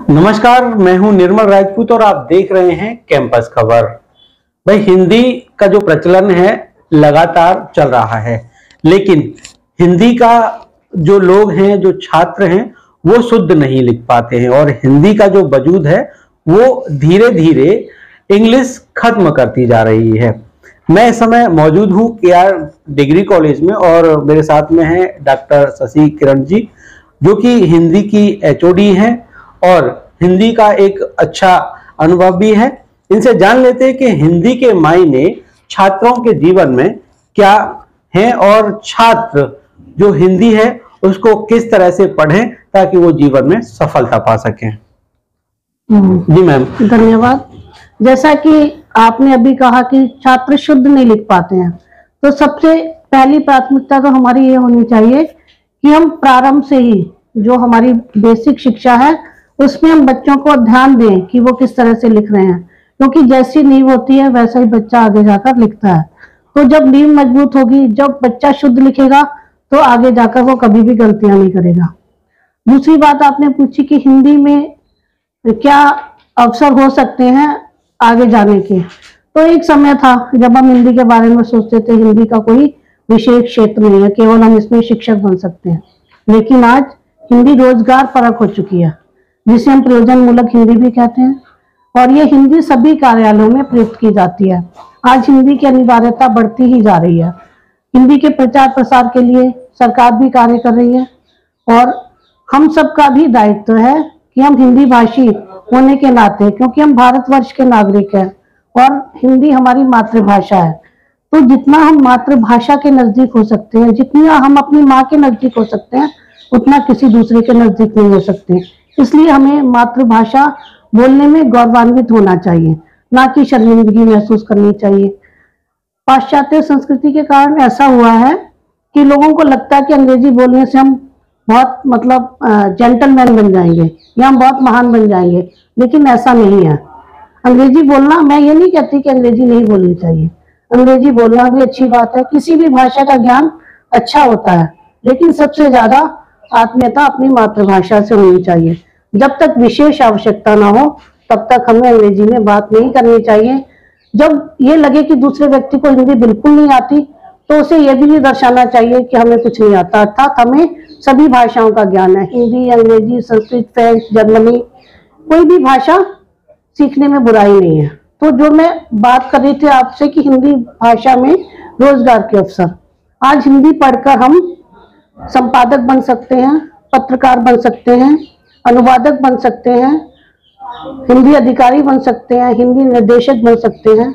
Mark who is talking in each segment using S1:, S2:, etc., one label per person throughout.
S1: नमस्कार, मैं हूं निर्मल राजपूत और आप देख रहे हैं कैंपस खबर। भाई, हिंदी का जो प्रचलन है लगातार चल रहा है, लेकिन हिंदी का जो लोग हैं, जो छात्र हैं, वो शुद्ध नहीं लिख पाते हैं और हिंदी का जो वजूद है वो धीरे धीरे इंग्लिश खत्म करती जा रही है। मैं इस समय मौजूद हूं KR डिग्री कॉलेज में और मेरे साथ में है डॉक्टर शशि किरण जी, जो कि हिंदी की HOD हैं और हिंदी का एक अच्छा अनुभव भी है। इनसे जान लेते हैं कि हिंदी के मायने छात्रों के जीवन में क्या हैं और छात्र जो हिंदी है उसको किस तरह से पढ़ें ताकि वो जीवन में सफलता पा सकें। जी मैम,
S2: धन्यवाद। जैसा कि आपने अभी कहा कि छात्र शुद्ध नहीं लिख पाते हैं, तो सबसे पहली प्राथमिकता तो हमारी ये होनी चाहिए कि हम प्रारंभ से ही जो हमारी बेसिक शिक्षा है उसमें हम बच्चों को ध्यान दें कि वो किस तरह से लिख रहे हैं, क्योंकि जैसी नींव होती है वैसा ही बच्चा आगे जाकर लिखता है। तो जब नींव मजबूत होगी, जब बच्चा शुद्ध लिखेगा तो आगे जाकर वो कभी भी गलतियां नहीं करेगा। दूसरी बात आपने पूछी कि हिंदी में क्या अवसर हो सकते हैं आगे जाने के। तो एक समय था जब हम हिंदी के बारे में सोचते थे हिंदी का कोई विशेष क्षेत्र नहीं है, केवल हम इसमें शिक्षक बन सकते हैं। लेकिन आज हिंदी रोजगार परक हो चुकी है, जिसे हम प्रयोजन मूलक हिंदी भी कहते हैं, और ये हिंदी सभी कार्यालयों में प्रयुक्त की जाती है। आज हिंदी की अनिवार्यता बढ़ती ही जा रही है। हिंदी के प्रचार प्रसार के लिए सरकार भी कार्य कर रही है और हम सबका भी दायित्व है कि हम हिंदी भाषी होने के नाते, क्योंकि हम भारतवर्ष के नागरिक हैं और हिंदी हमारी मातृभाषा है, तो जितना हम मातृभाषा के नजदीक हो सकते हैं, जितना हम अपनी माँ के नजदीक हो सकते हैं, उतना किसी दूसरे के नजदीक नहीं हो सकते। इसलिए हमें मातृभाषा बोलने में गौरवान्वित होना चाहिए, ना कि शर्मिंदगी महसूस करनी चाहिए। पाश्चात्य संस्कृति के कारण ऐसा हुआ है कि लोगों को लगता है कि अंग्रेजी बोलने से हम बहुत जेंटलमैन बन जाएंगे या हम बहुत महान बन जाएंगे, लेकिन ऐसा नहीं है। अंग्रेजी बोलना, मैं ये नहीं कहती कि अंग्रेजी नहीं बोलनी चाहिए, अंग्रेजी बोलना भी अच्छी बात है, किसी भी भाषा का ज्ञान अच्छा होता है, लेकिन सबसे ज्यादा आत्मीयता अपनी मातृभाषा से होनी चाहिए। जब तक विशेष आवश्यकता ना हो तब तक हमें अंग्रेजी में बात नहीं करनी चाहिए। जब ये लगे कि दूसरे व्यक्ति को हिंदी बिल्कुल नहीं आती तो उसे यह भी नहीं दर्शाना चाहिए कि हमें कुछ नहीं आता, अर्थात हमें सभी भाषाओं का ज्ञान है, हिंदी, अंग्रेजी, संस्कृत, फ्रेंच, जर्मनी, कोई भी भाषा सीखने में बुराई नहीं है। तो जो मैं बात कर रही थी आपसे कि हिंदी भाषा में रोजगार के अवसर, आज हिंदी पढ़कर हम संपादक बन सकते हैं, पत्रकार बन सकते हैं, अनुवादक बन सकते हैं, हिंदी अधिकारी बन सकते हैं, हिंदी निर्देशक बन सकते हैं,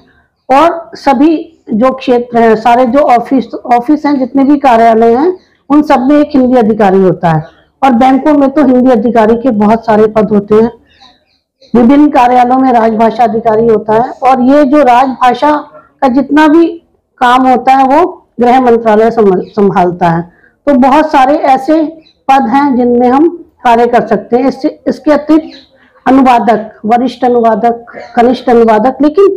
S2: और सभी जो क्षेत्र हैं, सारे जो ऑफिस हैं, जितने भी कार्यालय हैं, उन सब में एक हिंदी अधिकारी होता है। और बैंकों में तो हिंदी अधिकारी के बहुत सारे पद होते हैं। विभिन्न कार्यालयों में राजभाषा अधिकारी होता है, और ये जो राजभाषा का जितना भी काम होता है वो गृह मंत्रालय संभालता है। तो बहुत सारे ऐसे पद हैं जिनमें हम कार्य कर सकते हैं। इसके अतिरिक्त अनुवादक, वरिष्ठ अनुवादक, कनिष्ठ अनुवादक, लेकिन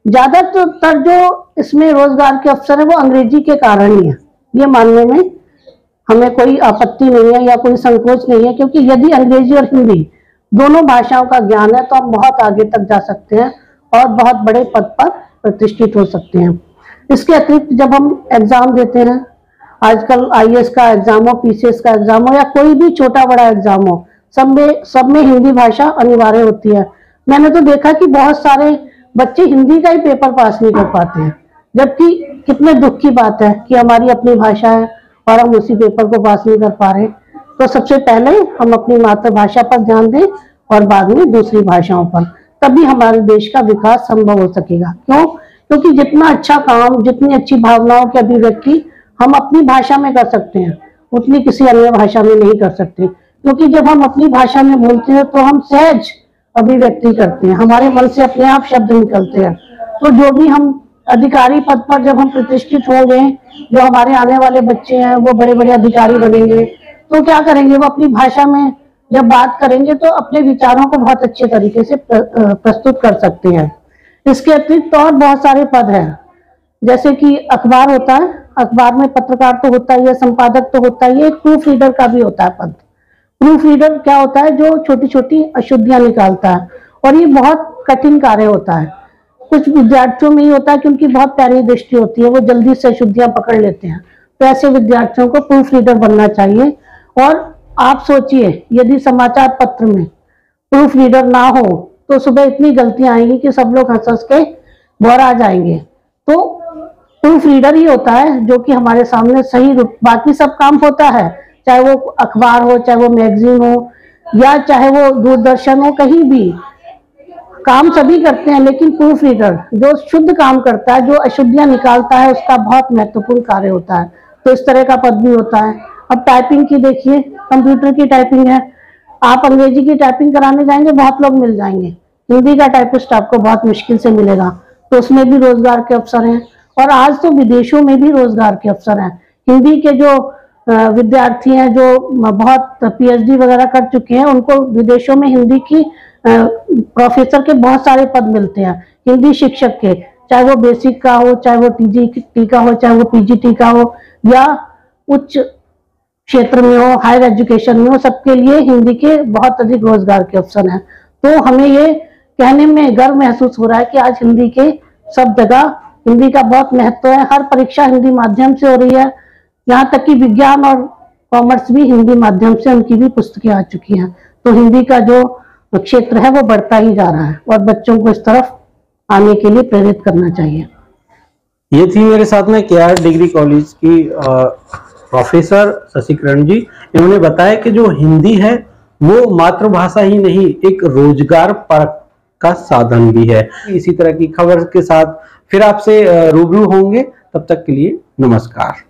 S2: ज्यादातर जो इसमें रोजगार के अवसर है वो अंग्रेजी के कारण ही है। ये मानने में हमें कोई आपत्ति नहीं है या कोई संकोच नहीं है, क्योंकि यदि अंग्रेजी और हिंदी दोनों भाषाओं का ज्ञान है तो हम बहुत आगे तक जा सकते हैं और बहुत बड़े पद पर प्रतिष्ठित हो सकते हैं। इसके अतिरिक्त जब हम एग्जाम देते हैं, आजकल IAS का एग्जाम हो, PCS का एग्जाम हो, या कोई भी छोटा बड़ा एग्जाम हो, सब में हिंदी भाषा अनिवार्य होती है। मैंने तो देखा कि बहुत सारे बच्चे हिंदी का ही पेपर पास नहीं कर पाते हैं, जबकि कितने दुख की बात है कि हमारी अपनी भाषा है और हम उसी पेपर को पास नहीं कर पा रहे। तो सबसे पहले हम अपनी मातृभाषा पर ध्यान दें और बाद में दूसरी भाषाओं पर, तभी हमारे देश का विकास संभव हो सकेगा। क्यों? क्योंकि जितना अच्छा काम, जितनी अच्छी भावनाओं की अभिव्यक्ति हम अपनी भाषा में कर सकते हैं, उतनी किसी अन्य भाषा में नहीं कर सकते। क्योंकि जब हम अपनी भाषा में बोलते हैं तो हम सहज अभिव्यक्ति करते हैं, हमारे मन से अपने आप शब्द निकलते हैं। तो जो भी हम अधिकारी पद पर जब हम प्रतिष्ठित हो गए, जो हमारे आने वाले बच्चे हैं वो बड़े बड़े अधिकारी बनेंगे, तो क्या करेंगे, वो अपनी भाषा में जब बात करेंगे तो अपने विचारों को बहुत अच्छे तरीके से प्रस्तुत कर सकते हैं। इसके अतिरिक्त और बहुत सारे पद हैं, जैसे कि अखबार होता है, अखबार में पत्रकार तो होता ही है, संपादक तो होता ही है, एक प्रूफ रीडर का भी होता है पद। प्रूफ रीडर क्या होता है, जो छोटी छोटी अशुद्धियां निकालता है, और ये बहुत कठिन कार्य होता है। कुछ विद्यार्थियों में ये होता है कि उनकी बहुत प्यारी दृष्टि होती है, वो जल्दी से अशुद्धियां पकड़ लेते हैं, तो ऐसे विद्यार्थियों को प्रूफ रीडर बनना चाहिए। और आप सोचिए, यदि समाचार पत्र में प्रूफ रीडर ना हो तो सुबह इतनी गलतियां आएंगी कि सब लोग हंस हंस के बोरा जाएंगे। तो प्रूफ रीडर ही होता है जो कि हमारे सामने सही रूप, बाकी सब काम होता है, चाहे वो अखबार हो, चाहे वो मैगजीन हो, या चाहे वो दूरदर्शन हो, कहीं भी काम सभी करते हैं, लेकिन प्रूफ रीडर जो शुद्ध काम करता है, जो अशुद्धियां निकालता है, उसका बहुत महत्वपूर्ण कार्य होता है। तो इस तरह का पद भी होता है। अब टाइपिंग की देखिए, कंप्यूटर की टाइपिंग है, आप अंग्रेजी की टाइपिंग कराने जाएंगे, बहुत लोग मिल जाएंगे, हिंदी का टाइपिस्ट आपको बहुत मुश्किल से मिलेगा। तो उसमें भी रोजगार के अवसर हैं, और आज तो विदेशों में भी रोजगार के अवसर हैं। हिंदी के जो विद्यार्थी हैं, जो बहुत पीएचडी वगैरह कर चुके हैं, उनको विदेशों में हिंदी की प्रोफेसर के बहुत सारे पद मिलते हैं, हिंदी शिक्षक के, चाहे वो बेसिक का हो, चाहे वो टीजीटी का हो, चाहे वो पीजीटी का हो, या उच्च क्षेत्र में हो, हायर एजुकेशन में हो, सबके लिए हिंदी के बहुत अधिक रोजगार के अवसर हैं। तो हमें ये कहने में गर्व महसूस हो रहा है कि आज हिंदी के सब जगह हिंदी का बहुत महत्व है। हर परीक्षा हिंदी माध्यम से हो रही है, यहाँ तक कि विज्ञान और कॉमर्स भी हिंदी माध्यम से उनकी भी पुस्तकें आ चुकी हैं। तो हिंदी का जो क्षेत्र है वो बढ़ता ही जा रहा है, और बच्चों को इस तरफ आने के लिए प्रेरित करना चाहिए।
S1: ये थी मेरे साथ में केआर डिग्री कॉलेज की प्रोफेसर शशिकरण जी। इन्होंने बताया कि जो हिंदी है वो मातृभाषा ही नहीं, एक रोजगार परक का साधन भी है। इसी तरह की खबर के साथ फिर आपसे रूबरू होंगे, तब तक के लिए नमस्कार।